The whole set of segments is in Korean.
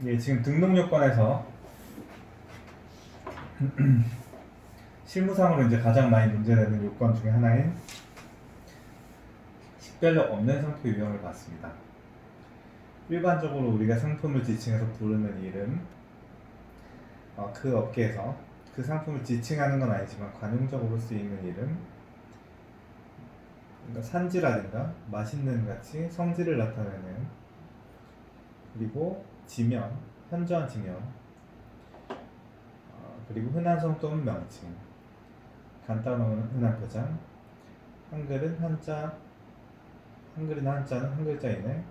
예, 지금 등록 요건에서 실무상으로 이제 가장 많이 문제되는 요건 중에 하나인 식별력 없는 상표 유형을 봤습니다. 일반적으로 우리가 상품을 지칭해서 부르는 이름, 그 업계에서 그 상품을 지칭하는 건 아니지만 관용적으로 쓰이는 이름, 그러니까 산지라든가 맛있는 같이 성질을 나타내는, 그리고 지명, 현저한 지명, 그리고 흔한 성 또는 명칭, 간단한 흔한 표장, 한글은 한자, 한글이나 한자는 한 글자 이내,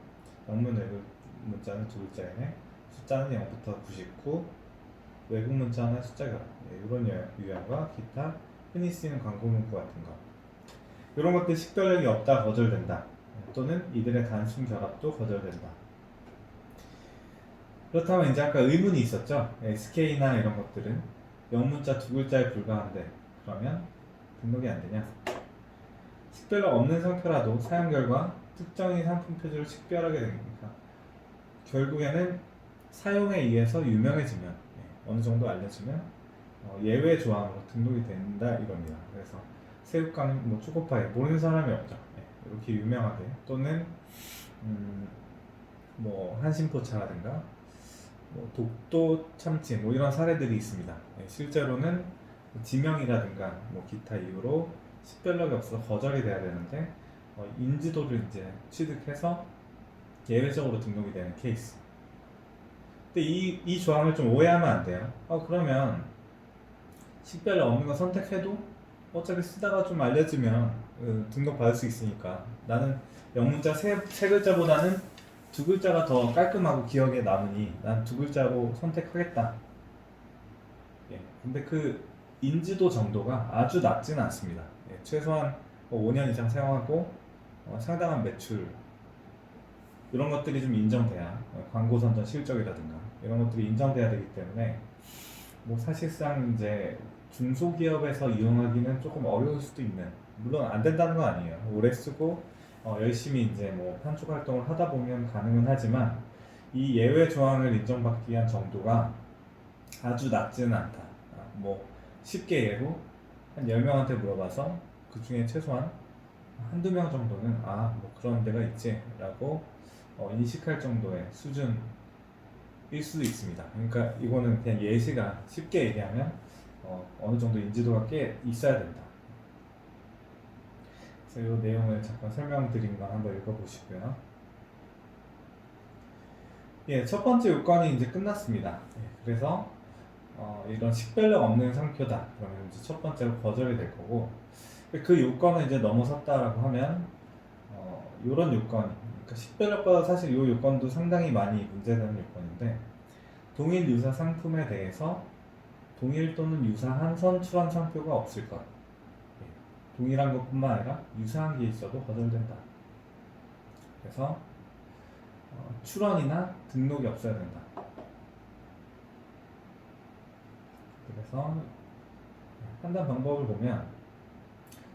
영문 외국 문자는 두 글자 이내, 숫자는 0부터 99, 외국 문자나 숫자 결합, 이런 유형과 기타 흔히 쓰이는 광고 문구 같은 거, 이런 것들 식별력이 없다 거절된다, 또는 이들의 단순 결합도 거절된다. 그렇다면 이제 아까 의문이 있었죠. SK나 이런 것들은 영문자 두 글자에 불과한데 그러면 등록이 안 되냐? 식별력 없는 상표라도 사용 결과 특정인 상품 표지를 식별하게 됩니다. 결국에는 사용에 의해서 유명해지면, 어느 정도 알려지면 예외 조항으로 등록이 된다 이겁니다. 그래서 새우깡, 뭐 초코파이 모르는 사람이 없죠. 이렇게 유명하게, 또는 뭐 한심포차라든가 뭐 독도 참치 뭐 이런 사례들이 있습니다. 실제로는 지명이라든가 뭐 기타 이유로 식별력이 없어서 거절이 돼야 되는데 인지도를 이제 취득해서 예외적으로 등록이 되는 케이스. 근데 이 조항을 좀 오해하면 안 돼요. 그러면 식별력 없는 거 선택해도 어차피 쓰다가 좀 알려지면 등록 받을 수 있으니까 나는 영문자 세 글자보다는 두 글자가 더 깔끔하고 기억에 남으니 난 두 글자로 선택하겠다. 예, 근데 그 인지도 정도가 아주 낮지는 않습니다. 최소한 5년 이상 사용하고 상당한 매출, 이런 것들이 좀 인정돼야, 광고 선전 실적이라든가 이런 것들이 인정돼야 되기 때문에 뭐 사실상 이제 중소기업에서 이용하기는 조금 어려울 수도 있는, 물론 안 된다는 건 아니에요. 오래 쓰고 열심히 이제 뭐 판촉 활동을 하다 보면 가능은 하지만 이 예외 조항을 인정받기 위한 정도가 아주 낮지는 않다. 뭐 쉽게 예로 한 10명한테 물어봐서 그 중에 최소한 한두 명 정도는 뭐 그런 데가 있지 라고 인식할 정도의 수준일 수도 있습니다. 그러니까 이거는 그냥 예시가, 쉽게 얘기하면 어느 정도 인지도가 꽤 있어야 된다. 그래서 이 내용을 잠깐 설명드린 거 한번 읽어보시고요. 예, 첫 번째 요건이 이제 끝났습니다. 그래서 이런 식별력 없는 상표다 그러면 이제 첫 번째로 거절이 될 거고, 그 요건을 이제 넘어섰다라고 하면 이런 요건, 그러니까 식별력보다 사실 이 요건도 상당히 많이 문제되는 요건인데, 동일 유사 상품에 대해서 동일 또는 유사한 선출원 상표가 없을 것. 동일한 것뿐만 아니라 유사한 게 있어도 거절된다. 그래서 출원이나 등록이 없어야 된다. 그래서 판단 방법을 보면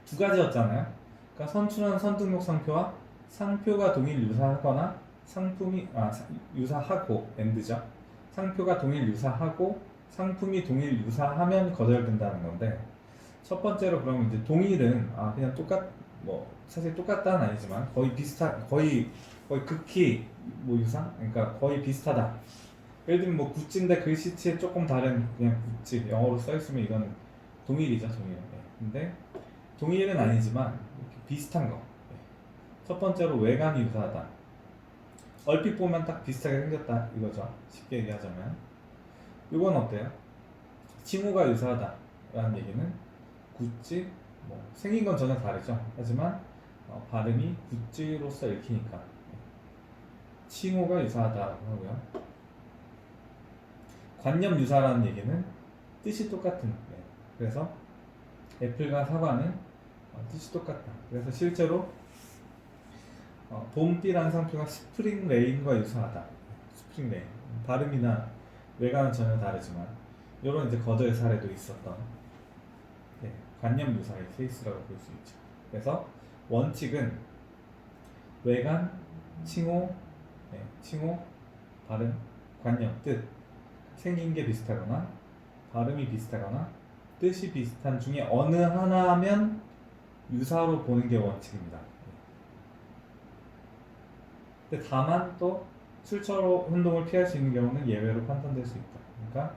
두 가지였잖아요. 그러니까 선출원 선등록 상표와 상표가 동일 유사하거나 상품이 유사하고 엔드죠. 상표가 동일 유사하고 상품이 동일 유사하면 거절된다는 건데, 첫 번째로 그러면 이제 동일은 그냥 뭐 사실 똑같다는 아니지만 거의 거의 극히 뭐 유사, 그러니까 거의 비슷하다. 예를 들면 뭐 구찌인데 글씨체에 조금 다른 그냥 구찌 영어로 써 있으면 이건 동일이죠, 동일. 근데 동일은 아니지만 이렇게 비슷한 거. 첫 번째로 외관이 유사하다. 얼핏 보면 딱 비슷하게 생겼다 이거죠. 쉽게 얘기하자면. 이건 어때요? 칭호가 유사하다 라는 얘기는 구찌, 뭐 생긴 건 전혀 다르죠. 하지만 발음이 구찌로서 읽히니까 칭호가 유사하다고 하고요. 관념 유사라는 얘기는 뜻이 똑같은. 그래서 애플과 사과는 뜻이 똑같다. 그래서 실제로 봄비라는 상표가 스프링 레인과 유사하다. 스프링 레인, 발음이나 외관은 전혀 다르지만 이런 이제 거절 사례도 있었던 관념 유사의 케이스라고 볼 수 있죠. 그래서 원칙은 외관, 칭호, 칭호, 발음, 관념, 뜻, 생긴 게 비슷하거나 발음이 비슷하거나 뜻이 비슷한 중에 어느 하나면 유사로 보는 게 원칙입니다. 근데 다만 또 출처로 혼동을 피할 수 있는 경우는 예외로 판단될 수 있다. 그러니까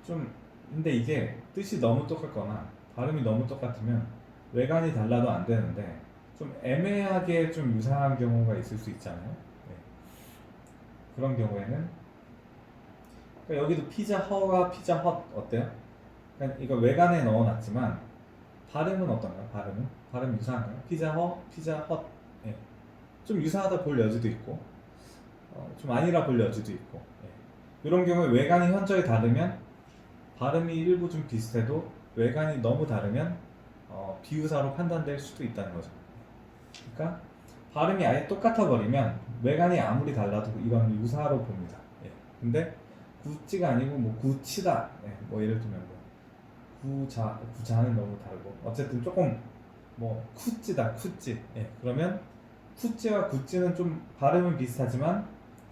좀 근데 이게 뜻이 너무 똑같거나 발음이 너무 똑같으면 외관이 달라도 안 되는데 좀 애매하게 좀 유사한 경우가 있을 수 있잖아요. 네. 그런 경우에는 그러니까 여기도 피자 허가 피자 헛 어때요? 그러니까 이거 외관에 넣어놨지만 발음은 어떤가요? 발음 유사한가요? 피자 허, 피자 헛. 예. 좀 유사하다 볼 여지도 있고 좀 아니라 볼 여지도 있고 예. 이런 경우에 외관이 현저히 다르면 발음이 일부 좀 비슷해도 외관이 너무 다르면 비유사로 판단될 수도 있다는 거죠. 그러니까 발음이 아예 똑같아 버리면 외관이 아무리 달라도 이건 유사로 봅니다. 예. 근데 구찌가 아니고 뭐 구치다. 예. 뭐 예를 들면 뭐 구자는 너무 다르고 어쨌든 조금 뭐 쿠찌다 쿠찌. 예. 그러면 쿠찌와 구찌는 좀 발음은 비슷하지만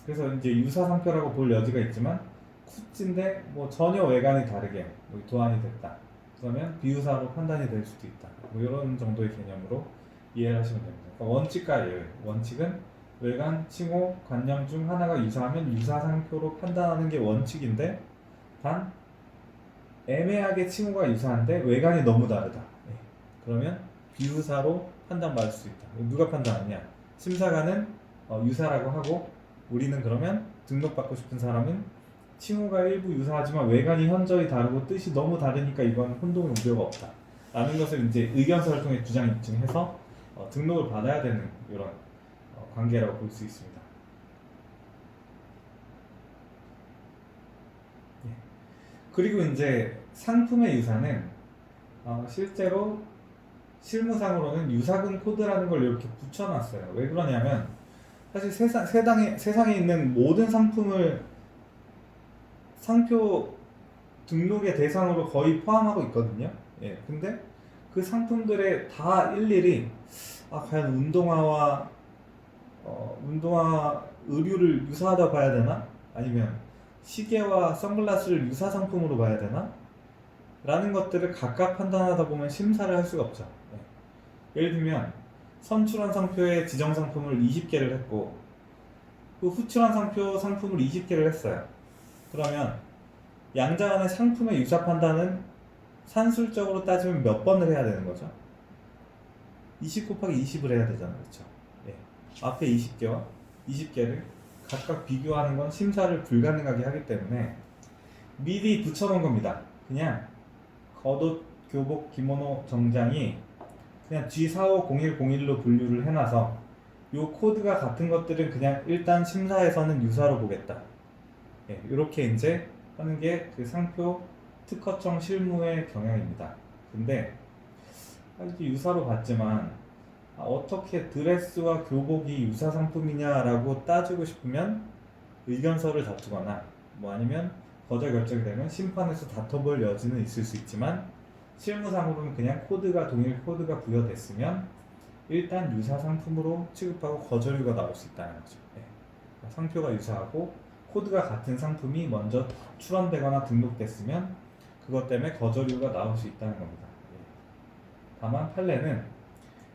그래서 이제 유사 상표라고 볼 여지가 있지만 쿠찌인데 뭐 전혀 외관이 다르게 뭐 도안이 됐다. 그러면 비유사로 판단이 될 수도 있다. 뭐 이런 정도의 개념으로 이해를 하시면 됩니다. 그러니까 원칙과 예외. 원칙은 외관, 칭호, 관념 중 하나가 유사하면 유사 상표로 판단하는 게 원칙인데 단 애매하게 칭호가 유사한데 외관이 너무 다르다. 예. 그러면 비유사로 판단받을 수 있다. 누가 판단하느냐? 심사관은 유사라고 하고 우리는 그러면 등록받고 싶은 사람은 칭호가 일부 유사하지만 외관이 현저히 다르고 뜻이 너무 다르니까 이건 혼동의 우려가 없다. 라는 것을 이제 의견서를 통해 주장 입증해서 등록을 받아야 되는 이런 관계라고 볼 수 있습니다. 예. 그리고 이제 상품의 유사는 실제로 실무상으로는 유사근 코드라는 걸 이렇게 붙여놨어요. 왜 그러냐면 사실 세상에 있는 모든 상품을 상표 등록의 대상으로 거의 포함하고 있거든요. 예, 근데 그 상품들의 다 일일이 과연 운동화 의류를 유사하다 봐야 되나? 아니면 시계와 선글라스를 유사 상품으로 봐야 되나? 라는 것들을 각각 판단하다 보면 심사를 할 수가 없죠. 예. 예를 들면 선출한 상표의 지정 상품을 20개를 했고 그 후출한 상품을 20개를 했어요. 그러면 양자 간의 상품의 유사 판단은 산술적으로 따지면 몇 번을 해야 되는 거죠? 20 곱하기 20을 해야 되잖아요. 그렇죠? 예. 앞에 20개와 20개를 각각 비교하는 건 심사를 불가능하게 하기 때문에 미리 붙여놓은 겁니다. 그냥 겉옷, 교복, 기모노, 정장이 그냥 G450101로 분류를 해놔서 요 코드가 같은 것들은 그냥 일단 심사에서는 유사로 보겠다. 예, 이렇게 이제 하는 게 그 상표 특허청 실무의 경향입니다. 근데 유사로 봤지만 어떻게 드레스와 교복이 유사 상품이냐라고 따지고 싶으면 의견서를 다투거나 뭐 아니면 거절 결정이 되면 심판에서 다퉈볼 여지는 있을 수 있지만 실무상으로는 그냥 동일 코드가 부여됐으면 일단 유사 상품으로 취급하고 거절료가 나올 수 있다는 거죠. 네. 상표가 유사하고 코드가 같은 상품이 먼저 출원되거나 등록됐으면 그것 때문에 거절료가 나올 수 있다는 겁니다. 네. 다만 판례는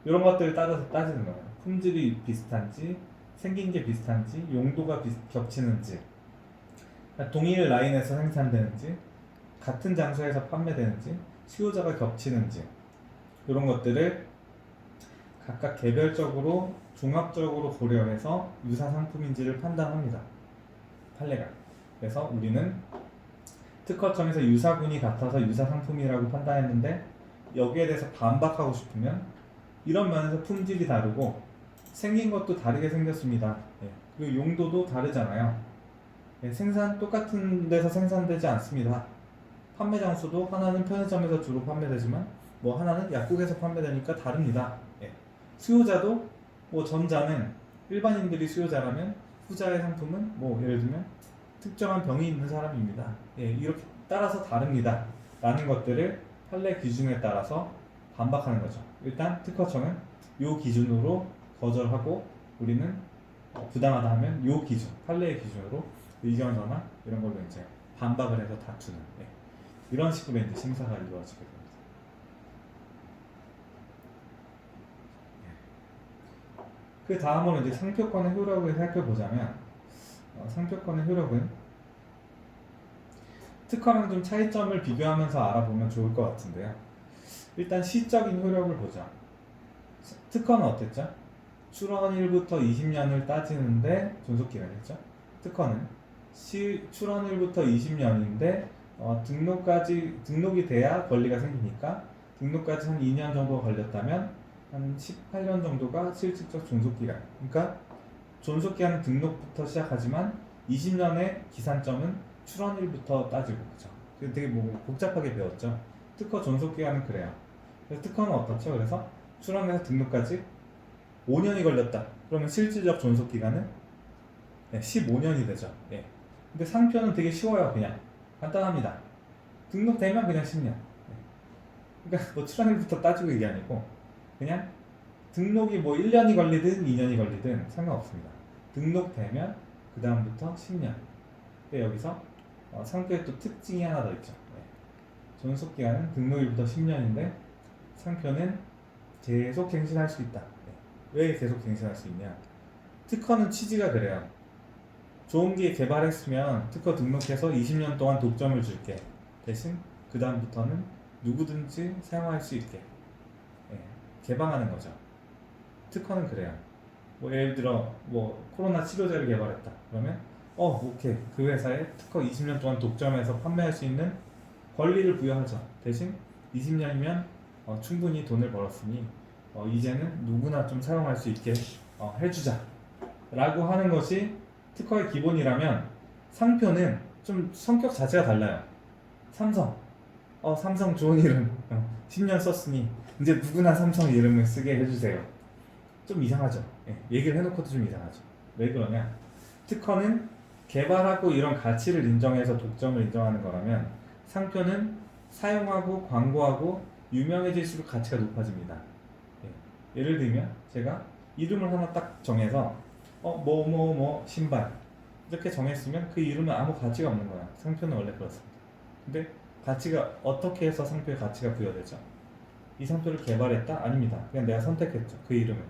이런 것들을 따져서 따지는 거예요. 품질이 비슷한지, 생긴 게 비슷한지, 용도가 겹치는지, 동일 라인에서 생산되는지, 같은 장소에서 판매되는지, 수요자가 겹치는지 이런 것들을 각각 개별적으로 종합적으로 고려해서 유사 상품인지를 판단합니다. 판례가. 그래서 우리는 특허청에서 유사군이 같아서 유사 상품이라고 판단했는데 여기에 대해서 반박하고 싶으면 이런 면에서 품질이 다르고 생긴 것도 다르게 생겼습니다. 예. 그리고 용도도 다르잖아요. 예. 똑같은 데서 생산되지 않습니다. 판매 장소도 하나는 편의점에서 주로 판매되지만 뭐 하나는 약국에서 판매되니까 다릅니다. 예. 수요자도 뭐 전자는 일반인들이 수요자라면 후자의 상품은 뭐 예를 들면 특정한 병이 있는 사람입니다. 예. 이렇게 따라서 다릅니다. 라는 것들을 판례 기준에 따라서 반박하는 거죠. 일단 특허청은 이 기준으로 거절하고 우리는 부당하다 하면 이 기준, 판례의 기준으로 의견 전환 이런 걸로 이제 반박을 해서 다투는 이런 식으로 이제 심사가 이루어지게 됩니다. 그 다음으로 이제 상표권의 효력을 살펴보자면 상표권의 효력은 특허랑 좀 차이점을 비교하면서 알아보면 좋을 것 같은데요. 일단 시적인 효력을 보자. 특허는 어땠죠? 출원일부터 20년을 따지는데 존속기간이죠. 특허는 출원일부터 20년인데 등록이 돼야 권리가 생기니까 등록까지 한 2년 정도 걸렸다면 한 18년 정도가 실질적 존속기간. 그러니까 존속기간은 등록부터 시작하지만 20년의 기산점은 출원일부터 따지고 그죠. 되게 뭐 복잡하게 배웠죠. 특허 존속기간은 그래요. 그래서 특허는 어떻죠? 그래서 출원에서 등록까지 5년이 걸렸다. 그러면 실질적 존속기간은 15년이 되죠. 근데 상표는 되게 쉬워요. 그냥 간단합니다. 등록되면 그냥 10년. 그러니까 뭐 출원일부터 따지고 이게 아니고 그냥 등록이 뭐 1년이 걸리든 2년이 걸리든 상관없습니다. 등록되면 그 다음부터 10년. 근데 여기서 상표의 또 특징이 하나 더 있죠. 존속기간은 등록일부터 10년인데 상표는 계속 갱신할 수 있다. 왜 계속 갱신할 수 있냐? 특허는 취지가 그래요. 좋은 게 개발했으면 특허 등록해서 20년 동안 독점을 줄게. 대신 그 다음부터는 누구든지 사용할 수 있게 개방하는 거죠. 특허는 그래요. 뭐 예를 들어 뭐 코로나 치료제를 개발했다. 그러면 오케이. 그 회사에 특허 20년 동안 독점해서 판매할 수 있는 권리를 부여하죠. 대신 20년이면 충분히 돈을 벌었으니 이제는 누구나 좀 사용할 수 있게 해주자 라고 하는 것이 특허의 기본이라면 상표는 좀 성격 자체가 달라요. 삼성 좋은 이름 10년 썼으니 이제 누구나 삼성 이름을 쓰게 해주세요. 좀 이상하죠. 얘기를 해놓고도 좀 이상하죠. 왜 그러냐? 특허는 개발하고 이런 가치를 인정해서 독점을 인정하는 거라면 상표는 사용하고 광고하고 유명해질수록 가치가 높아집니다. 예를 들면 제가 이름을 하나 딱 정해서 뭐 신발 이렇게 정했으면 그 이름은 아무 가치가 없는 거야. 상표는 원래 그렇습니다. 근데 가치가 어떻게 해서 상표에 가치가 부여되죠? 이 상표를 개발했다? 아닙니다. 그냥 내가 선택했죠. 그 이름을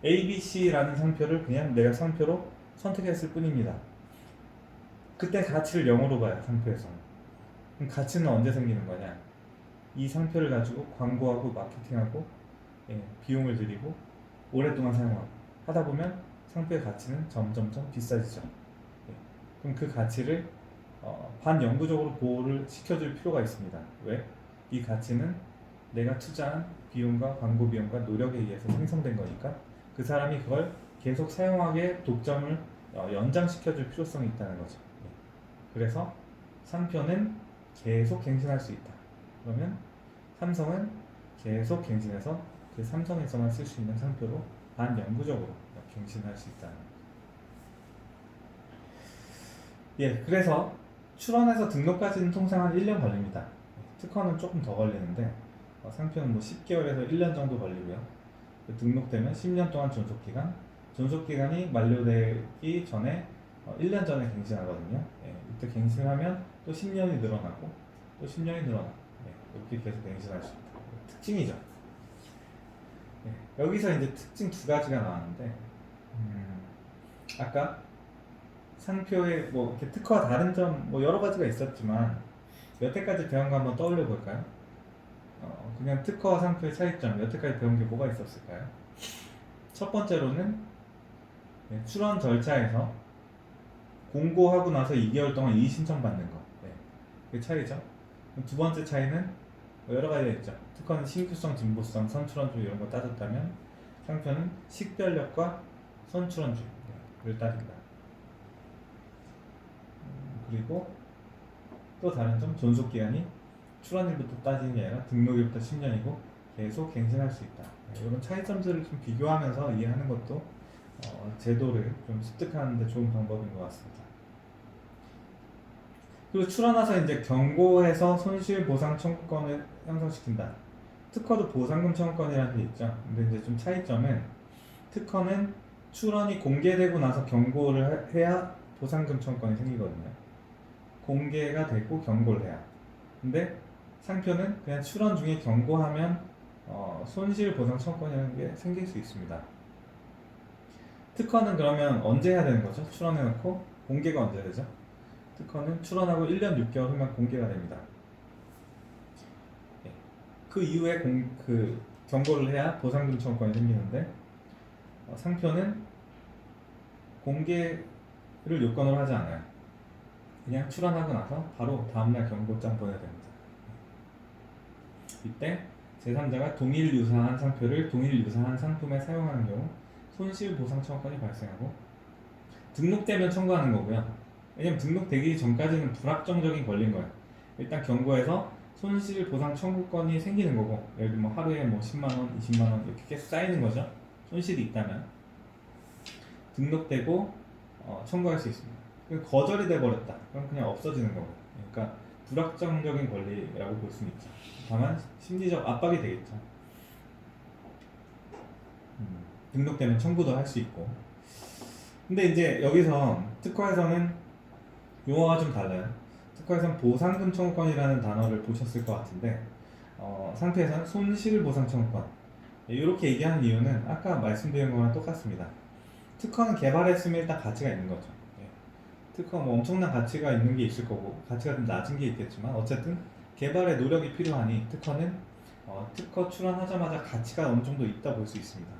ABC라는 상표를 그냥 내가 상표로 선택했을 뿐입니다. 그때 가치를 0으로 봐요. 상표에서는. 그럼 가치는 언제 생기는 거냐? 이 상표를 가지고 광고하고 마케팅하고 비용을 들이고 오랫동안 사용하고 하다 보면 상표의 가치는 점점점 비싸지죠. 그럼 그 가치를 반영구적으로 보호를 시켜줄 필요가 있습니다. 왜? 이 가치는 내가 투자한 비용과 광고 비용과 노력에 의해서 생성된 거니까 그 사람이 그걸 계속 사용하게 독점을 연장시켜줄 필요성이 있다는 거죠. 그래서 상표는 계속 갱신할 수 있다. 그러면 삼성은 계속 갱신해서 그 삼성에서만 쓸 수 있는 상표로 반영구적으로 갱신할 수 있다는 거죠. 그래서 출원해서 등록까지는 통상 한 1년 걸립니다. 특허는 조금 더 걸리는데 상표는 뭐 10개월에서 1년 정도 걸리고요. 등록되면 10년 동안 존속기간이 만료되기 전에 1년 전에 갱신하거든요. 이때 갱신하면 또 10년이 늘어나고 또 10년이 늘어나고 이렇게 계속 갱신할 수 있다. 특징이죠. 여기서 이제 특징 두 가지가 나왔는데 아까 상표의 뭐 이렇게 특허와 다른 점 뭐 여러 가지가 있었지만 여태까지 배운 거 한번 떠올려 볼까요? 그냥 특허와 상표의 차이점 여태까지 배운 게 뭐가 있었을까요? 첫 번째로는 출원 절차에서 공고하고 나서 2개월 동안 이의 신청 받는 거. 그게 차이죠. 두 번째 차이는 여러 가지가 있죠. 특허는 신규성, 진보성, 선출원주의 이런 거 따졌다면 상표는 식별력과 선출원주의를 따진다. 그리고 또 다른 점 존속기간이 출원일부터 따지는 게 아니라 등록일부터 10년이고 계속 갱신할 수 있다. 이런 차이점들을 좀 비교하면서 이해하는 것도 제도를 좀 습득하는 데 좋은 방법인 것 같습니다. 그리고 출원해서 이제 경고해서 손실보상 청구권을 형성시킨다. 특허도 보상금 청구권이라는 게 있죠. 근데 이제 좀 차이점은 특허는 출원이 공개되고 나서 경고를 해야 보상금 청구권이 생기거든요. 공개가 되고 경고를 해야. 근데 상표는 그냥 출원 중에 경고하면 손실보상 청구권이라는 게 생길 수 있습니다. 특허는 그러면 언제 해야 되는 거죠? 출원해놓고 공개가 언제 되죠? 특허는 출원하고 1년 6개월 후면 공개가 됩니다. 그 이후에 경고를 해야 보상금 청구권이 생기는데 상표는 공개를 요건으로 하지 않아요. 그냥 출원하고 나서 바로 다음날 경고장 보내야 됩니다. 이때 제3자가 동일 유사한 상표를 동일 유사한 상품에 사용하는 경우 손실보상 청구권이 발생하고 등록되면 청구하는 거고요. 왜냐면 등록되기 전까지는 불확정적인 권리인 거예요. 일단 경고해서 손실보상 청구권이 생기는 거고, 예를 들면 하루에 뭐 10만원, 20만원 이렇게 계속 쌓이는 거죠. 손실이 있다면 등록되고 청구할 수 있습니다. 거절이 돼버렸다. 그럼 그냥 없어지는 거고. 그러니까 불확정적인 권리라고 볼 수는 있죠. 다만 심리적 압박이 되겠죠. 등록되면 청구도 할 수 있고. 근데 이제 여기서 특허에서는 용어가 좀 달라요. 특허에서는 보상금 청구권이라는 단어를 보셨을 것 같은데 상표에서는 손실보상 청구권 이렇게 얘기하는 이유는 아까 말씀드린 거랑 똑같습니다. 특허는 개발했으면 일단 가치가 있는 거죠. 특허 뭐 엄청난 가치가 있는 게 있을 거고 가치가 좀 낮은 게 있겠지만 어쨌든 개발에 노력이 필요하니 특허는 특허 출원하자마자 가치가 어느 정도 있다 볼 수 있습니다.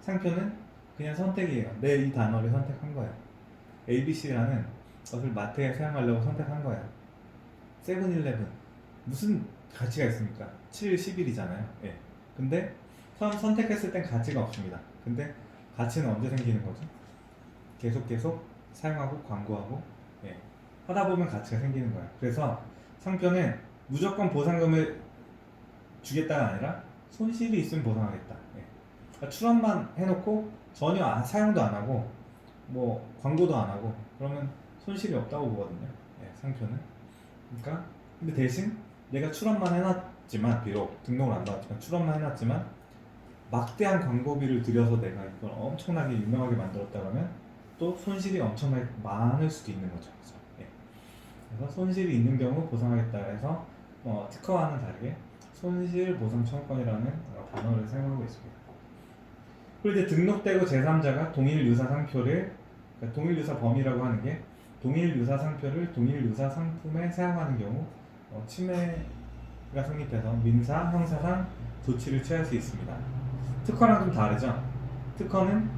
상표는 그냥 선택이에요. 내 이 단어를 선택한 거예요. ABC라는 것을 마트에 사용하려고 선택한 거예요. 세븐일레븐 무슨 가치가 있습니까? 7, 10일이잖아요. 예. 근데 처음 선택했을 땐 가치가 없습니다. 근데 가치는 언제 생기는 거죠? 계속 사용하고 광고하고 하다 보면 가치가 생기는 거예요. 그래서 상표는 무조건 보상금을 주겠다가 아니라 손실이 있으면 보상하겠다. 그러니까 출원만 해놓고 전혀 사용도 안 하고 뭐 광고도 안 하고 그러면 손실이 없다고 보거든요. 상표는. 그러니까 근데 대신 내가 출원만 해놨지만 비록 등록을 안 받았지만 출원만 해놨지만 막대한 광고비를 들여서 내가 이걸 엄청나게 유명하게 만들었다 그러면 또 손실이 엄청나게 많을 수도 있는 거죠. 그래서 손실이 있는 경우 보상하겠다 해서 특허와는 다르게 손실보상 청구권이라는 단어를 사용하고 있습니다. 그리고 이제 등록되고 제3자가 동일 유사 상표를 그러니까 동일 유사 범위라고 하는 게 동일 유사 상표를 동일 유사 상품에 사용하는 경우 침해가 성립해서 민사, 형사상 조치를 취할 수 있습니다. 특허랑 좀 다르죠? 특허는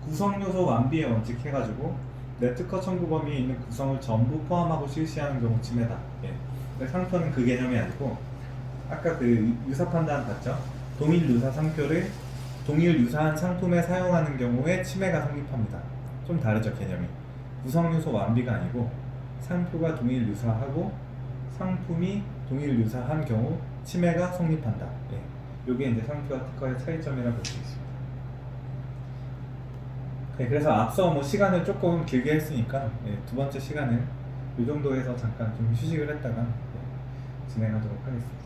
구성요소 완비의 원칙 해가지고 내 특허 청구 범위에 있는 구성을 전부 포함하고 실시하는 경우 침해다. 근데 상표는 그 개념이 아니고 아까 그 유사 판단 봤죠? 동일 유사 상표를 동일 유사한 상품에 사용하는 경우에 침해가 성립합니다. 좀 다르죠 개념이. 구성요소 완비가 아니고 상표가 동일 유사하고 상품이 동일 유사한 경우 침해가 성립한다. 이게 이제 상표와 특허의 차이점이라고 볼 수 있습니다. 그래서 앞서 뭐 시간을 조금 길게 했으니까 두 번째 시간은 이 정도에서 잠깐 좀 휴식을 했다가 진행하도록 하겠습니다.